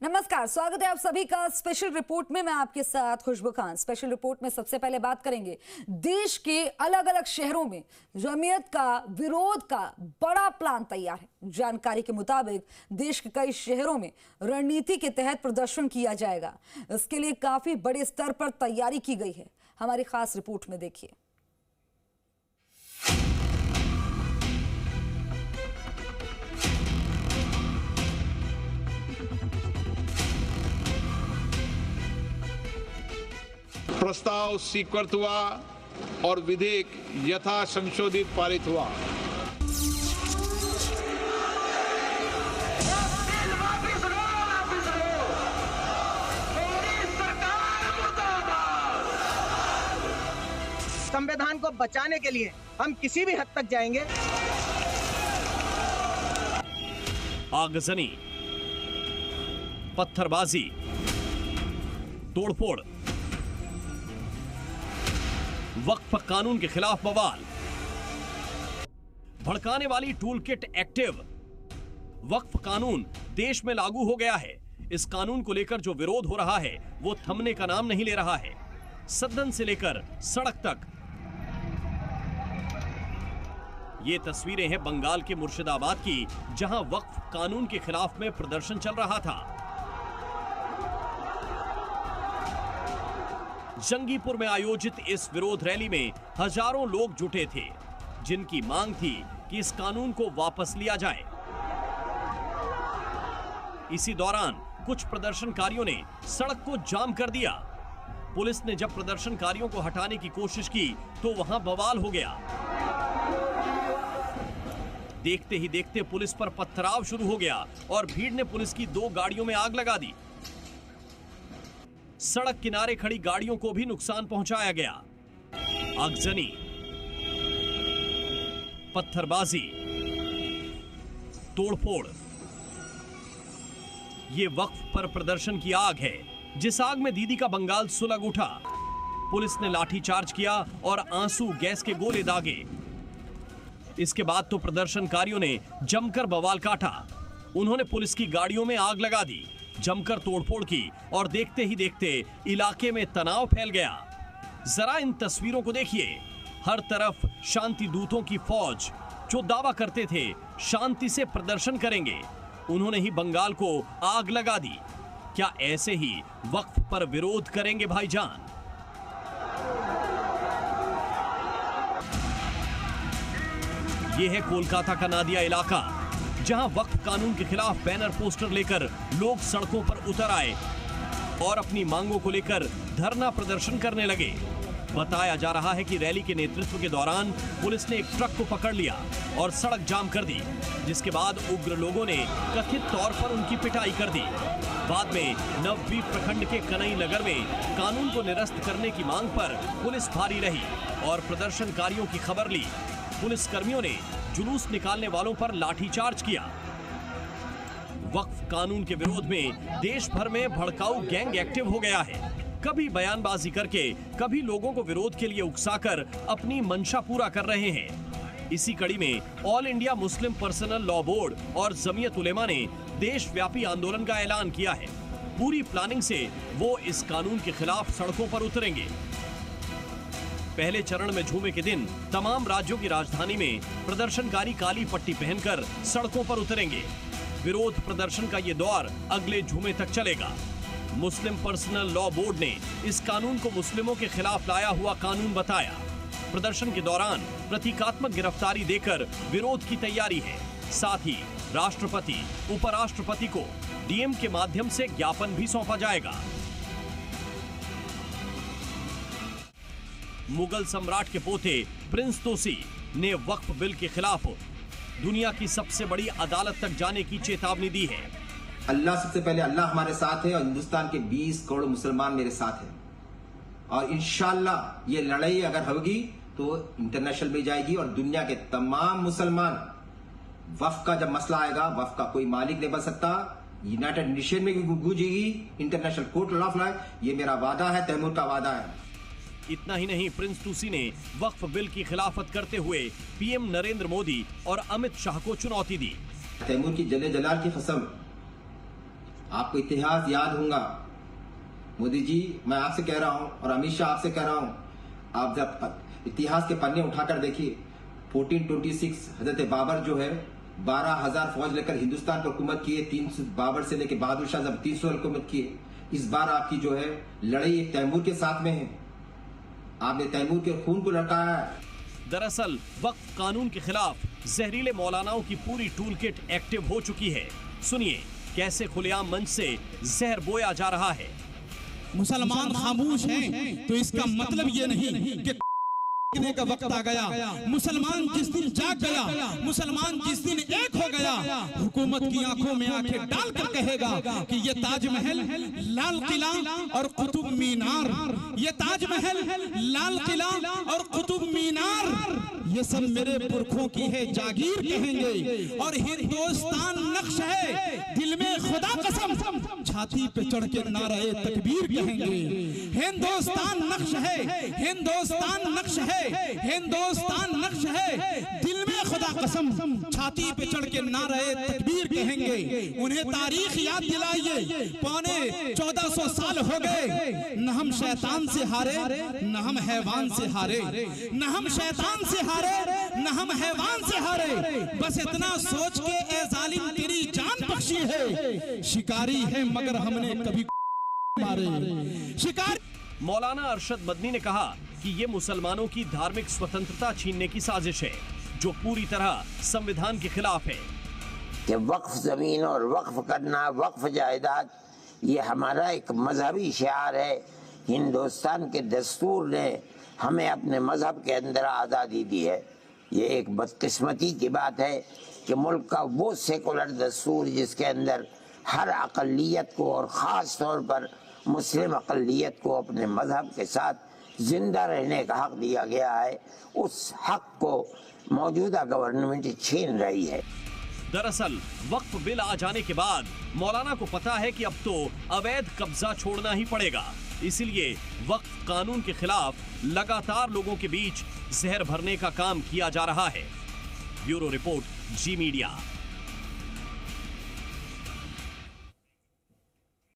नमस्कार, स्वागत है आप सभी का स्पेशल रिपोर्ट में। मैं आपके साथ खुशबू खान। स्पेशल रिपोर्ट में सबसे पहले बात करेंगे देश के अलग अलग शहरों में जमीयत का विरोध का बड़ा प्लान तैयार है। जानकारी के मुताबिक देश के कई शहरों में रणनीति के तहत प्रदर्शन किया जाएगा। इसके लिए काफी बड़े स्तर पर तैयारी की गई है। हमारी खास रिपोर्ट में देखिए। प्रस्ताव स्वीकृत हुआ और विधेयक यथा संशोधित पारित हुआ। संविधान को बचाने के लिए हम किसी भी हद तक जाएंगे। आगजनी, पत्थरबाजी, तोड़फोड़, वक्फ कानून के खिलाफ बवाल, भड़काने वाली टूल किट एक्टिव। वक्फ कानून देश में लागू हो गया है। इस कानून को लेकर जो विरोध हो रहा है वो थमने का नाम नहीं ले रहा है। सदन से लेकर सड़क तक। ये तस्वीरें हैं बंगाल के मुर्शिदाबाद की, जहां वक्फ कानून के खिलाफ में प्रदर्शन चल रहा था। जंगीपुर में आयोजित इस विरोध रैली में हजारों लोग जुटे थे, जिनकी मांग थी कि इस कानून को वापस लिया जाए। इसी दौरान कुछ प्रदर्शनकारियों ने सड़क को जाम कर दिया। पुलिस ने जब प्रदर्शनकारियों को हटाने की कोशिश की तो वहां बवाल हो गया। देखते ही देखते पुलिस पर पथराव शुरू हो गया और भीड़ ने पुलिस की 2 गाड़ियों में आग लगा दी। सड़क किनारे खड़ी गाड़ियों को भी नुकसान पहुंचाया गया। आगजनी, पत्थरबाजी, तोड़फोड़, ये वक्फ पर प्रदर्शन की आग है, जिस आग में दीदी का बंगाल सुलग उठा। पुलिस ने लाठीचार्ज किया और आंसू गैस के गोले दागे। इसके बाद तो प्रदर्शनकारियों ने जमकर बवाल काटा। उन्होंने पुलिस की गाड़ियों में आग लगा दी, जमकर तोड़फोड़ की और देखते ही देखते इलाके में तनाव फैल गया। जरा इन तस्वीरों को देखिए। हर तरफ शांति दूतों की फौज, जो दावा करते थे शांति से प्रदर्शन करेंगे, उन्होंने ही बंगाल को आग लगा दी। क्या ऐसे ही वक्फ पर विरोध करेंगे भाईजान? यह है कोलकाता का नादिया इलाका, जहां वक्फ कानून के खिलाफ बैनर पोस्टर लेकर लोग सड़कों पर उतर आए और अपनी मांगों को लेकर धरना प्रदर्शन करने लगे। बताया जा रहा है कि रैली के नेतृत्व के दौरान पुलिस ने एक ट्रक को पकड़ लिया और सड़क जाम कर दी, जिसके बाद उग्र लोगों ने कथित तौर पर उनकी पिटाई कर दी। बाद में नवद्वीप प्रखंड के कनई नगर में कानून को निरस्त करने की मांग पर पुलिस भारी रही और प्रदर्शनकारियों की खबर ली। पुलिस कर्मियों ने जुलूस निकालने वालों पर लाठीचार्ज किया। वक्फ कानून के विरोध में देश भर में भड़काऊ गैंग एक्टिव हो गया है। कभी बयानबाजी करके, कभी लोगों को विरोध के लिए उकसाकर अपनी मंशा पूरा कर रहे हैं। इसी कड़ी में all India Muslim personal law board और जमीयत उलेमा ने देशव्यापी आंदोलन का ऐलान किया है। पूरी प्लानिंग से वो इस कानून के खिलाफ सड़कों पर उतरेंगे। पहले चरण में झूमे के दिन तमाम राज्यों की राजधानी में प्रदर्शनकारी काली पट्टी पहनकर सड़कों पर उतरेंगे। विरोध प्रदर्शन का ये दौर अगले झूमे तक चलेगा। मुस्लिम पर्सनल लॉ बोर्ड ने इस कानून को मुस्लिमों के खिलाफ लाया हुआ कानून बताया। प्रदर्शन के दौरान प्रतीकात्मक गिरफ्तारी देकर विरोध की तैयारी है। साथ ही राष्ट्रपति, उपराष्ट्रपति को डीएम के माध्यम से ज्ञापन भी सौंपा जाएगा। मुगल सम्राट के पोते प्रिंस तोसी ने वक्फ बिल के खिलाफ दुनिया की सबसे बड़ी अदालत तक जाने की चेतावनी दी है। अल्लाह, सबसे पहले अल्लाह हमारे साथ है और हिंदुस्तान के 20 करोड़ मुसलमान मेरे साथ हैं और इंशाअल्लाह ये लड़ाई अगर होगी तो इंटरनेशनल में जाएगी और दुनिया के तमाम मुसलमान, वक्फ का जब मसला आएगा, वक्फ का कोई मालिक नहीं बन सकता, यूनाइटेड नेशन में भी गूंजेगी, इंटरनेशनल कोर्ट ऑफ लॉ। ये मेरा वादा है, तैमूर का वादा है। इतना ही नहीं, प्रिंस टूसी ने वक्फ बिल की खिलाफत करते हुए पीएम नरेंद्र मोदी और अमित शाह को चुनौती दी। तैमूर की जले जलाल की कसम, आपको इतिहास याद होगा। मोदी जी, मैं आपसे कह रहा हूं और अमित शाह आपसे कह रहा हूं, आप जब इतिहास के पन्ने उठाकर देखिए, 1426 हजरत बाबर जो है 12,000 फौज लेकर हिंदुस्तान पर हुकूमत किए। 300 बाबर से लेकर बहादुर शाह जब 300 हुकूमत किए। इस बार आपकी जो है लड़ाई एक तैमूर के साथ में है। आपने तैमूर के खून को लड़काया है। दरअसल वक्फ कानून के खिलाफ जहरीले मौलानाओं की पूरी टूल किट एक्टिव हो चुकी है। सुनिए कैसे खुलेआम मंच से जहर बोया जा रहा है। मुसलमान खामोश हैं तो इसका मतलब ये नहीं कि का वक्त आ गया। मुसलमान जिस दिन जाग गया, मुसलमान जिस दिन एक हो गया, हुकूमत की आंखों में आंखें डालकर कहेगा कि ये ताजमहल, लाल किला और कुतुब मीनार, ये ताजमहल, लाल किला और कुतुब मीनार, ये सब मेरे पुरखों की है जागीर कहेंगे। और हिंदुस्तान नक्श है, दिल में खुदा कसम, छाती पे चढ़ के नारे तकबीर कहेंगे। हिंदुस्तान नक्श है, हिंदुस्तान नक्श है, हिंदुस्तान नक्श है, दिल में खुदा कसम, छाती पे चढ़ के नारे तकबीर कहेंगे। उन्हें तारीख याद दिलाइए, पौने 1400 साल हो गए, न हम शैतान से हारे, न हम हैवान से हारे, न हम शैतान से हारे, न हम हैवान से हारे। बस इतना सोच के ए जालिम तेरी जान बख्शी है, शिकारी है मगर हमने कभी मारे शिकारी। मौलाना अरशद मदनी ने कहा कि ये मुसलमानों की धार्मिक स्वतंत्रता छीनने की साजिश है जो पूरी तरह संविधान के खिलाफ है। कि वक्फ जमीन और वक्फ करना, वक्फ जायदाद, ये हमारा एक मजहबी शिआर है। हिंदुस्तान के दस्तूर ने हमें अपने मजहब के अंदर आज़ादी दी है। ये एक बदकिस्मती की बात है कि मुल्क का वो सेकुलर दस्तूर जिसके अंदर हर अक़लियत को और ख़ास तौर पर मुस्लिम अक़लियत को अपने मजहब के साथ जिंदा रहने का हक दिया गया है, उस हक को मौजूदा गवर्नमेंट छीन रही है। दरअसल वक्फ बिल आ जाने के बाद मौलाना को पता है कि अब तो अवैध कब्जा छोड़ना ही पड़ेगा, इसलिए वक्फ कानून के खिलाफ लगातार लोगों के बीच जहर भरने का काम किया जा रहा है। ब्यूरो रिपोर्ट, जी मीडिया।